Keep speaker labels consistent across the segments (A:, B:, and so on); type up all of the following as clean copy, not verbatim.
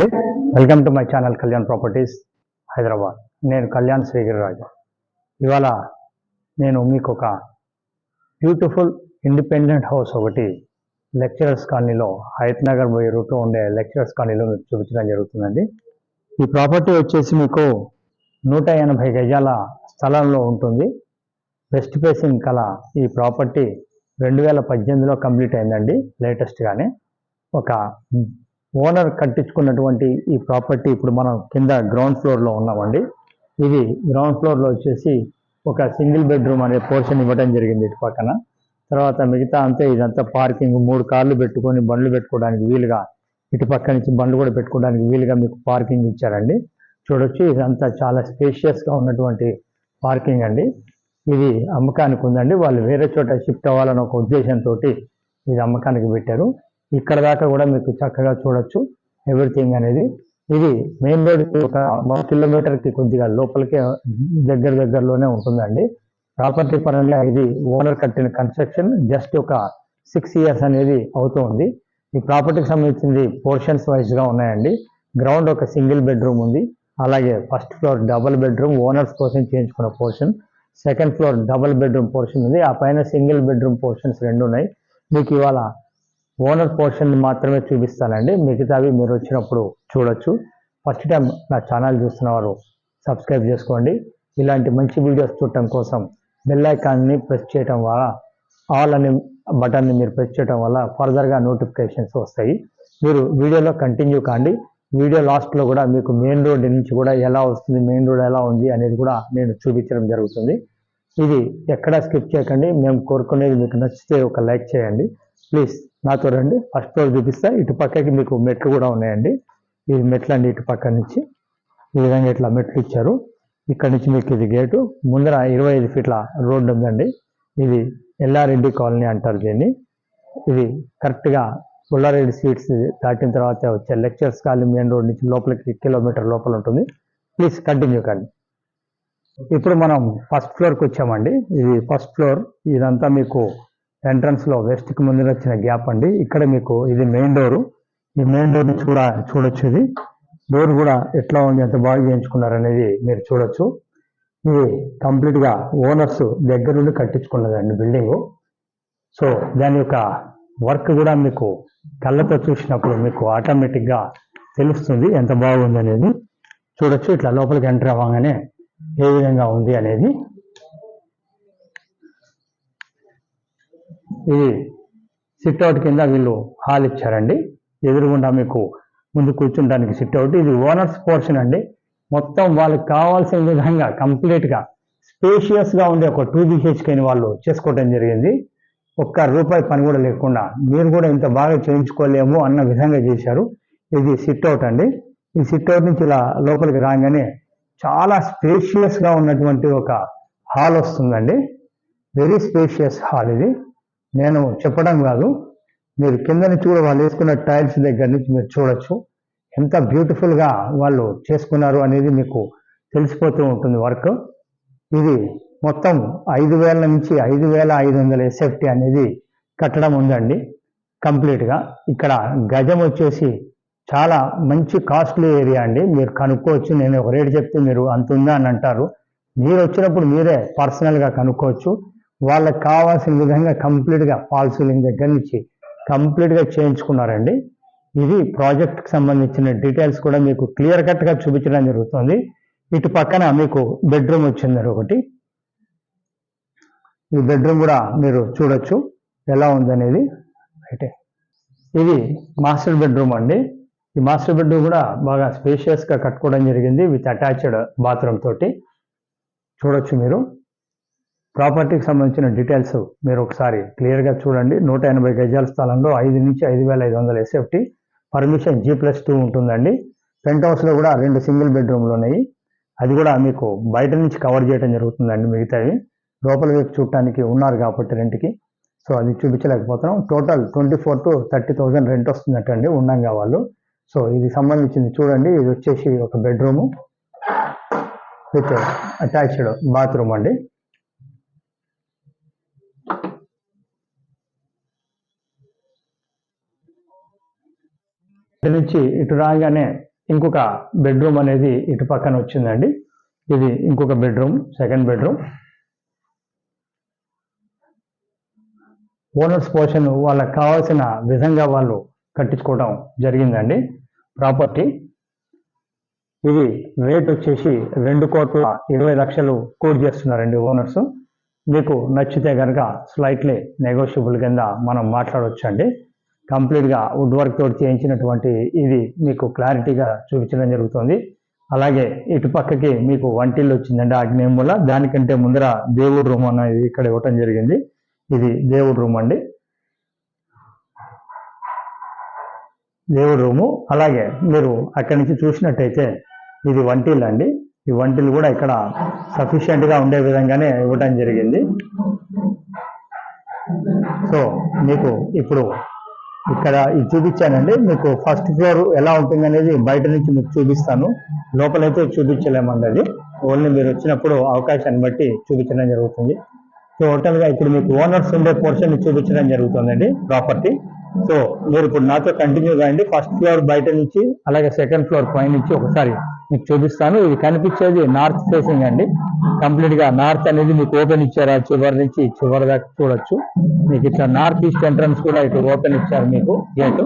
A: Welcome to my channel Kalyan properties Hyderabad. నేను కళ్యాణ్ శ్రీగిరిరాజు. ఇవాళ నేను మీకు ఒక బ్యూటిఫుల్ ఇండిపెండెంట్ హౌస్ ఒకటి లెక్చరర్స్ కాలనీలో హయత్ నగర్ పోయే రూట్లో ఉండే లెక్చరర్స్ కాలనీలో మీకు చూపించడం జరుగుతుందండి. ఈ ప్రాపర్టీ వచ్చేసి మీకు 180 గజాల స్థలంలో ఉంటుంది. వెస్ట్ ఫేసింగ్ కల ఈ ప్రాపర్టీ 2018లో కంప్లీట్ అయిందండి. లేటెస్ట్గానే ఒక ఓనర్ కట్టించుకున్నటువంటి ఈ ప్రాపర్టీ ఇప్పుడు మనం కింద గ్రౌండ్ ఫ్లోర్లో ఉన్నామండి. ఇది గ్రౌండ్ ఫ్లోర్లో వచ్చేసి ఒక సింగిల్ బెడ్రూమ్ అనే పోర్షన్ ఇవ్వడం జరిగింది ఇటు పక్కన. తర్వాత మిగతా అంతే ఇదంతా పార్కింగ్, 3 కార్లు పెట్టుకొని బండ్లు పెట్టుకోవడానికి వీలుగా, ఇటు పక్క నుంచి బండ్లు కూడా పెట్టుకోవడానికి వీలుగా మీకు పార్కింగ్ ఇచ్చారండి. చూడొచ్చు, ఇదంతా చాలా స్పేషియస్గా ఉన్నటువంటి పార్కింగ్ అండి. ఇది అమ్మకానికి ఉందండి. వాళ్ళు వేరే చోట షిఫ్ట్ అవ్వాలని ఒక ఉద్దేశంతో ఇది అమ్మకానికి పెట్టారు. ఇక్కడ దాకా కూడా మీకు చక్కగా చూడొచ్చు ఎవ్రీథింగ్ అనేది. ఇది మెయిన్ రోడ్ ఒక 1 కిలోమీటర్కి కొద్దిగా లోపలికే దగ్గరలోనే ఉంటుందండి. ప్రాపర్టీ పరంగా ఇది ఓనర్ కట్టిన కన్స్ట్రక్షన్ జస్ట్ ఒక 6 ఇయర్స్ అనేది అవుతుంది. ఈ ప్రాపర్టీకి సంబంధించింది పోర్షన్స్ వైజ్గా ఉన్నాయండి. గ్రౌండ్ ఒక సింగిల్ బెడ్రూమ్ ఉంది. అలాగే first floor double bedroom owners కోసం చేయించుకున్న portion, second floor double bedroom portion ఉంది. ఆ పైన సింగిల్ బెడ్రూమ్ పోర్షన్స్ 2 ఉన్నాయి. మీకు ఇవాళ ఓనర్ పోర్షన్ మాత్రమే చూపిస్తానండి. మిగతావి మీరు వచ్చినప్పుడు చూడొచ్చు. ఫస్ట్ టైం నా ఛానల్ చూస్తున్న వారు సబ్స్క్రైబ్ చేసుకోండి. ఇలాంటి మంచి వీడియోస్ చూడటం కోసం బెల్ ఐకాన్ని ప్రెస్ చేయడం వల్ల, ఆల్ అనే బటన్ని మీరు ప్రెస్ చేయడం వల్ల ఫర్దర్గా నోటిఫికేషన్స్ వస్తాయి. మీరు వీడియోలో కంటిన్యూ కాండి. వీడియో లాస్ట్లో కూడా మీకు మెయిన్ రోడ్ నుంచి కూడా ఎలా వస్తుంది, మెయిన్ రోడ్ ఎలా ఉంది అనేది కూడా నేను చూపించడం జరుగుతుంది. ఇది ఎక్కడా స్కిప్ చేయకండి. మేము కోరుకునేది మీకు నచ్చితే ఒక లైక్ చేయండి ప్లీజ్. నాతో రండి. ఫస్ట్ ఫ్లోర్ చూపిస్తా. ఇటు పక్కకి మీకు మెట్లు కూడా ఉన్నాయండి. ఇది మెట్లు అండి. ఇటు పక్క నుంచి ఈ విధంగా ఇట్లా మెట్లు ఇచ్చారు. ఇక్కడ నుంచి మీకు ఇది గేటు. ముందర 25 ఫీట్ల రోడ్డు ఉందండి. ఇది ఎల్లారెడ్డి కాలనీ అంటారు దీన్ని. ఇది కరెక్ట్గా పుల్లారెడ్డి స్వీట్స్ దాటిన తర్వాత వచ్చే లెక్చర్స్ కాలనీ మెయిన్ రోడ్ నుంచి లోపలికి కిలోమీటర్ లోపల ఉంటుంది. ప్లీజ్ కంటిన్యూ కండి. ఇప్పుడు మనం ఫస్ట్ ఫ్లోర్కి వచ్చామండి. ఇది ఫస్ట్ ఫ్లోర్. ఇదంతా మీకు ఎంట్రన్స్లో వెస్ట్కి ముందు వచ్చిన గ్యాప్ అండి. ఇక్కడ మీకు ఇది మెయిన్ డోరు. ఈ మెయిన్ డోర్ నుంచి కూడా చూడొచ్చు. ఇది డోర్ కూడా ఎట్లా ఉంది, ఎంత బాగా చేయించుకున్నారు అనేది మీరు చూడొచ్చు. ఇది కంప్లీట్గా ఓనర్స్ దగ్గర నుండి కట్టించుకున్నదండి బిల్డింగు. సో దాని యొక్క వర్క్ కూడా మీకు కళ్ళతో చూసినప్పుడు మీకు ఆటోమేటిక్గా తెలుస్తుంది ఎంత బాగుంది అనేది. చూడొచ్చు ఇట్లా లోపలికి ఎంటర్ అవ్వగానే ఏ విధంగా ఉంది అనేది. ఇది సిట్అవుట్ కింద వీళ్ళు హాల్ ఇచ్చారండి. ఎదురుగుండా మీకు ముందు కూర్చుంటానికి సిట్అవుట్. ఇది ఓనర్స్ పోర్షన్ అండి. మొత్తం వాళ్ళకి కావాల్సిన విధంగా కంప్లీట్గా స్పేషియస్గా ఉండే ఒక 2 BHKని వాళ్ళు చేసుకోవడం జరిగింది. ₹1 పని కూడా లేకుండా. మీరు కూడా ఇంత బాగా చేయించుకోలేము అన్న విధంగా చేశారు. ఇది సిట్అవుట్ అండి. ఈ సిట్అవుట్ నుంచి ఇలా లోపలికి రాగానే చాలా స్పేషియస్గా ఉన్నటువంటి ఒక హాల్ వస్తుందండి. వెరీ స్పేషియస్ హాల్ ఇది. నేను చెప్పడం కాదు, మీరు కింద నుంచి కూడా వాళ్ళు వేసుకున్న టైల్స్ దగ్గర నుంచి మీరు చూడొచ్చు ఎంత బ్యూటిఫుల్గా వాళ్ళు చేసుకున్నారు అనేది మీకు తెలిసిపోతూ ఉంటుంది వర్క్. ఇది మొత్తం 5,000 నుంచి 5,500 SFT అనేది కట్టడం ఉందండి కంప్లీట్గా. ఇక్కడ గజం వచ్చేసి చాలా మంచి కాస్ట్లీ ఏరియా అండి. మీరు కనుక్కోవచ్చు. నేను ఒక రేటు చెప్తే మీరు అంత ఉందా అని అంటారు. మీరు వచ్చినప్పుడు మీరే పర్సనల్గా కనుక్కోవచ్చు. వాళ్ళకి కావాల్సిన విధంగా కంప్లీట్గా ఫాల్ సీలింగ్ దగ్గర నుంచి కంప్లీట్గా చేయించుకున్నారండి. ఇది ప్రాజెక్ట్కి సంబంధించిన డీటెయిల్స్ కూడా మీకు క్లియర్ కట్గా చూపించడం జరుగుతుంది. ఇటు పక్కన మీకు బెడ్రూమ్ వచ్చింది ఒకటి. ఈ బెడ్రూమ్ కూడా మీరు చూడొచ్చు ఎలా ఉందనేది. అయితే ఇది మాస్టర్ బెడ్రూమ్ అండి. ఈ మాస్టర్ బెడ్రూమ్ కూడా బాగా స్పేషియస్గా కట్టుకోవడం జరిగింది విత్ అటాచ్డ్ బాత్రూమ్ తోటి. చూడొచ్చు మీరు. ప్రాపర్టీకి సంబంధించిన డీటెయిల్స్ మీరు ఒకసారి క్లియర్గా చూడండి. 180 గజాల స్థలంలో 5 నుంచి 5,500 SFT. పర్మిషన్ G+2 ఉంటుందండి. పెంట్ హౌస్లో కూడా 2 సింగిల్ బెడ్రూమ్లు ఉన్నాయి. అది కూడా మీకు బయట నుంచి కవర్ చేయడం జరుగుతుందండి. మిగతావి లోపల వైపు చూడటానికి ఉన్నారు కాబట్టి రెంట్కి, సో అది చూపించలేకపోతున్నాం. టోటల్ 24,000 to 30,000 రెంట్ వస్తుందటండి ఉండంగా వాళ్ళు. సో ఇది సంబంధించింది చూడండి. ఇది వచ్చేసి ఒక బెడ్రూము విత్ అటాచ్డ్ బాత్రూమ్ అండి. ఇటు నుంచి ఇటు రాగానే ఇంకొక బెడ్రూమ్ అనేది ఇటు పక్కన వచ్చిందండి. ఇది ఇంకొక bedroom, second bedroom. Owners portion వాళ్ళకి కావాల్సిన విధంగా వాళ్ళు కట్టించుకోవడం జరిగిందండి ప్రాపర్టీ. ఇది రేట్ వచ్చేసి 2,20,00,000 కోట్ చేస్తున్నారండి ఓనర్స్. మీకు నచ్చితే కనుక స్లైట్లీ నెగోషియబుల్ కింద మనం మాట్లాడవచ్చు అండి. కంప్లీట్గా వుడ్ వర్క్ తోటి చేయించినటువంటి ఇది మీకు క్లారిటీగా చూపించడం జరుగుతుంది. అలాగే ఇటు పక్కకి మీకు వంటిల్లు వచ్చిందండి ఆగ్నేయం మూల. దానికంటే ముందర దేవుడు రూమ్ అనేది ఇక్కడ ఇవ్వటం జరిగింది. ఇది దేవుడు రూమ్ అండి, దేవుడు రూము. అలాగే మీరు అక్కడి నుంచి చూసినట్టయితే ఇది వంటిల్లు అండి. ఈ వంటిల్లు కూడా ఇక్కడ సఫిషియెంట్గా ఉండే విధంగానే ఇవ్వటం జరిగింది. సో మీకు ఇప్పుడు ఇక్కడ ఇది చూపించానండి. మీకు ఫస్ట్ ఫ్లోర్ ఎలా ఉంటుంది అనేది బయట నుంచి మీకు చూపిస్తాను. లోపలైతే చూపించలేమండి, అది ఓన్లీ మీరు వచ్చినప్పుడు అవకాశాన్ని బట్టి చూపించడం జరుగుతుంది. సో టోటల్గా ఇప్పుడు మీకు ఓనర్స్ ఉండే పోర్షన్ చూపించడం జరుగుతుందండి ప్రాపర్టీ. సో మీరు ఇప్పుడు నాతో కంటిన్యూ కాండి. ఫస్ట్ ఫ్లోర్ బయట నుంచి అలాగే సెకండ్ ఫ్లోర్ పై నుంచి ఒకసారి మీకు చూపిస్తాను. ఇది కనిపించేది నార్త్ ఫేసింగ్ అండి. కంప్లీట్గా నార్త్ అనేది మీకు ఓపెన్ ఇచ్చారు. చివరి నుంచి చివరి దాకా చూడొచ్చు. మీకు ఇట్లా నార్త్ ఈస్ట్ ఎంట్రన్స్ కూడా ఇటు ఓపెన్ ఇచ్చారు మీకు గేటు.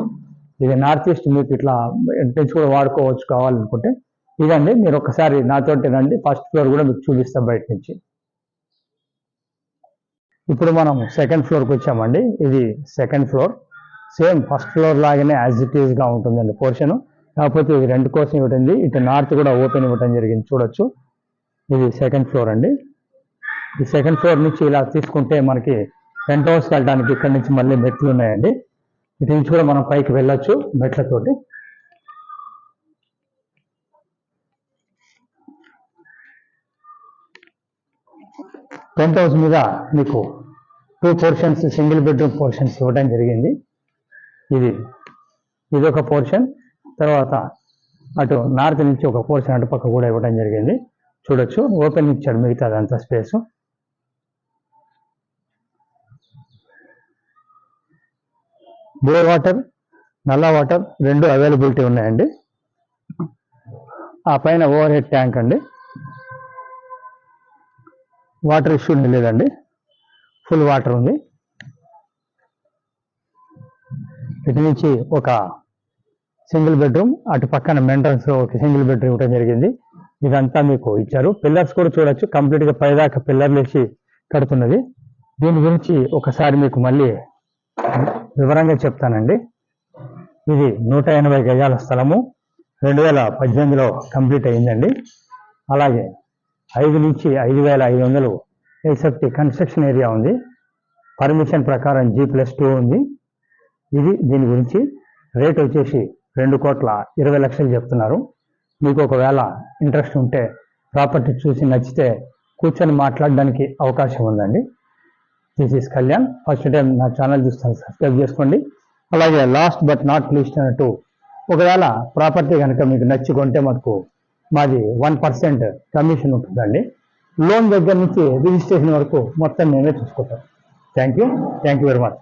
A: ఇది నార్త్ ఈస్ట్ మీకు ఇట్లా ఎంట్రన్స్ కూడా వాడుకోవచ్చు కావాలనుకుంటే. ఇదండి, మీరు ఒకసారి నాతోటి రండి. ఫస్ట్ ఫ్లోర్ కూడా మీకు చూపిస్తాం బయట నుంచి. ఇప్పుడు మనం సెకండ్ ఫ్లోర్కి వచ్చామండి. ఇది second floor. Same first floor లాగానే యాజ్ ఇట్ ఈస్గా ఉంటుందండి పోర్షను. కాకపోతే ఇది రెంట్ కోసం ఇవ్వటండి. ఇటు నార్త్ కూడా ఓపెన్ ఇవ్వటం జరిగింది, చూడొచ్చు. ఇది సెకండ్ ఫ్లోర్ అండి. ఈ సెకండ్ ఫ్లోర్ నుంచి ఇలా తీసుకుంటే మనకి పెంట్ హౌస్కి వెళ్ళడానికి ఇక్కడ నుంచి మళ్ళీ మెట్లు ఉన్నాయండి. ఇటు నుంచి కూడా మనం పైకి వెళ్ళొచ్చు మెట్లతోటి. పెంట్ హౌస్ మీద మీకు 2 పోర్షన్స్ సింగిల్ బెడ్రూమ్ పోర్షన్స్ ఇవ్వడం జరిగింది. ఇది ఒక పోర్షన్. తర్వాత అటు నార్త్ నుంచి ఒక పోర్షన్ అటుపక్క కూడా ఇవ్వడం జరిగింది, చూడొచ్చు. ఓపెన్ ఇచ్చాడు మిగతా అదంతా స్పేసు. బో వాటర్, నల్ల వాటర్ రెండు అవైలబిలిటీ ఉన్నాయండి. ఆ పైన ఓవర్ హెడ్ ట్యాంక్ అండి. వాటర్ ఇష్యూ లేదండి, ఫుల్ వాటర్ ఉంది. ఇటు నుంచి ఒక సింగిల్ బెడ్రూమ్, అటు పక్కన మెంట్రన్స్ ఒక సింగిల్ బెడ్రూమ్ ఇవ్వడం జరిగింది. ఇదంతా మీకు ఇచ్చారు. పిల్లర్స్ కూడా చూడొచ్చు, కంప్లీట్గా పైదాకా పిల్లర్లు వేసి కడుతున్నది. దీని గురించి ఒకసారి మీకు మళ్ళీ వివరంగా చెప్తానండి. ఇది 180 గజాల స్థలము, 2018లో కంప్లీట్ అయిందండి. అలాగే 5 నుంచి 5,500 ఎక్సెప్ట్ కన్స్ట్రక్షన్ ఏరియా ఉంది. పర్మిషన్ ప్రకారం G+2 ఉంది. ఇది దీని గురించి రేట్ వచ్చేసి 2,20,00,000 చెప్తున్నారు. మీకు ఒకవేళ ఇంట్రెస్ట్ ఉంటే ప్రాపర్టీ చూసి నచ్చితే కూర్చొని మాట్లాడడానికి అవకాశం ఉందండి. This is Kalyan. First time నా ఛానల్ చూస్తాను, సబ్స్క్రైబ్ చేసుకోండి. అలాగే లాస్ట్ బట్ నాట్ లీస్ట్ అన్నట్టు, ఒకవేళ ప్రాపర్టీ కనుక మీకు నచ్చి కొంటే మనకు మాది 1% కమిషన్ ఉంటుందండి. లోన్ దగ్గర నుంచి రిజిస్ట్రేషన్ వరకు మొత్తం మేమే చూసుకుంటాం. Thank you very much.